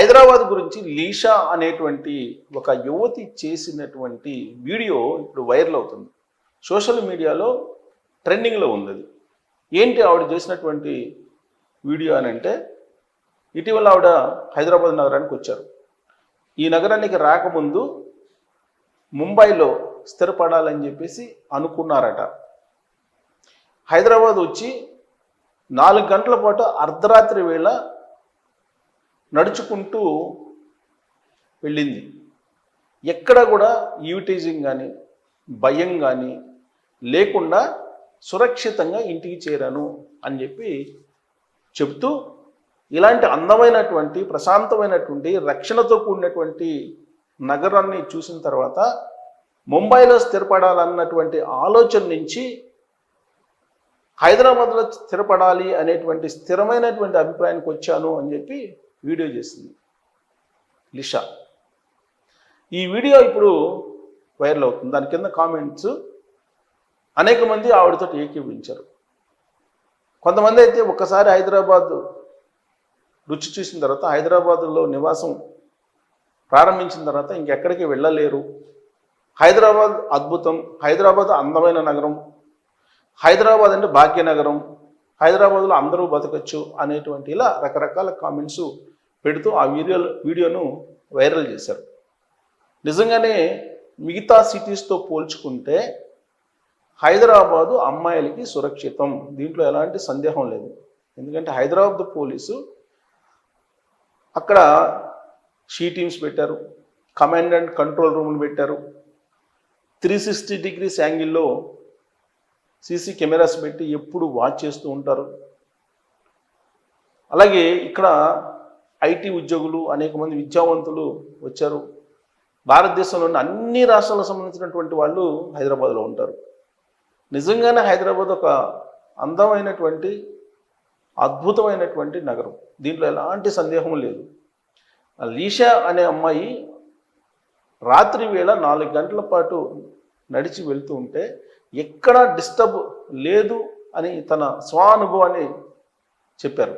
హైదరాబాద్ గురించి లీషా అనేటువంటి ఒక యువతి చేసినటువంటి వీడియో ఇప్పుడు వైరల్ అవుతుంది. సోషల్ మీడియాలో ట్రెండింగ్లో ఉంది. అది ఏంటి ఆవిడ చేసినటువంటి వీడియో అని అంటే, ఇటీవల ఆవిడ హైదరాబాద్ నగరానికి వచ్చారు. ఈ నగరానికి రాకముందు ముంబైలో స్థిరపడాలని చెప్పేసి అనుకున్నారట. హైదరాబాద్ వచ్చి 4 గంటల పాటు అర్ధరాత్రి వేళ నడుచుకుంటూ వెళ్ళింది. ఎక్కడ కూడా ఈవిటీజింగ్ కానీ భయం కానీ లేకుండా సురక్షితంగా ఇంటికి చేరాను అని చెప్పి చెప్తూ, ఇలాంటి అందమైనటువంటి ప్రశాంతమైనటువంటి రక్షణతో కూడినటువంటి నగరాన్ని చూసిన తర్వాత ముంబైలో స్థిరపడాలన్నటువంటి ఆలోచన నుంచి హైదరాబాద్లో స్థిరపడాలి అనేటువంటి స్థిరమైనటువంటి అభిప్రాయానికి వచ్చాను అని చెప్పి వీడియో చేసింది లిషా. ఈ వీడియో ఇప్పుడు వైరల్ అవుతుంది. దాని కింద కామెంట్స్ అనేక మంది ఆవిడతో ఏకీభవించారు. కొంతమంది అయితే ఒక్కసారి హైదరాబాద్ రుచి చూసిన తర్వాత, హైదరాబాద్లో నివాసం ప్రారంభించిన తర్వాత ఇంకెక్కడికి వెళ్ళలేరు, హైదరాబాద్ అద్భుతం, హైదరాబాద్ అందమైన నగరం, హైదరాబాద్ అంటే భాగ్యనగరం, హైదరాబాద్లో అందరూ బతకచ్చు అనేటువంటి ఇలా రకరకాల కామెంట్స్ పెడుతూ ఆ వీడియోను వైరల్ చేశారు. నిజంగానే మిగతా సిటీస్తో పోల్చుకుంటే హైదరాబాదు అమ్మాయిలకి సురక్షితం, దీంట్లో ఎలాంటి సందేహం లేదు. ఎందుకంటే హైదరాబాద్ పోలీసు అక్కడ షీ టీమ్స్ పెట్టారు, కమాండ్ అండ్ కంట్రోల్ రూమ్లు పెట్టారు, 360 డిగ్రీస్ యాంగిల్లో సీసీ కెమెరాస్ పెట్టి ఎప్పుడు వాచ్ చేస్తూ ఉంటారు. అలాగే ఇక్కడ ఐటీ ఉద్యోగులు, అనేక మంది విద్యావంతులు వచ్చారు. భారతదేశంలోని అన్ని రాష్ట్రాలకు సంబంధించినటువంటి వాళ్ళు హైదరాబాద్లో ఉంటారు. నిజంగానే హైదరాబాద్ ఒక అందమైనటువంటి అద్భుతమైనటువంటి నగరం, దీంట్లో ఎలాంటి సందేహం లేదు. లీషా అనే అమ్మాయి రాత్రి వేళ 4 గంటల పాటు నడిచి వెళ్తూ ఉంటే ఎక్కడా డిస్టర్బ్ లేదు అని తన స్వానుభవాన్ని చెప్పారు.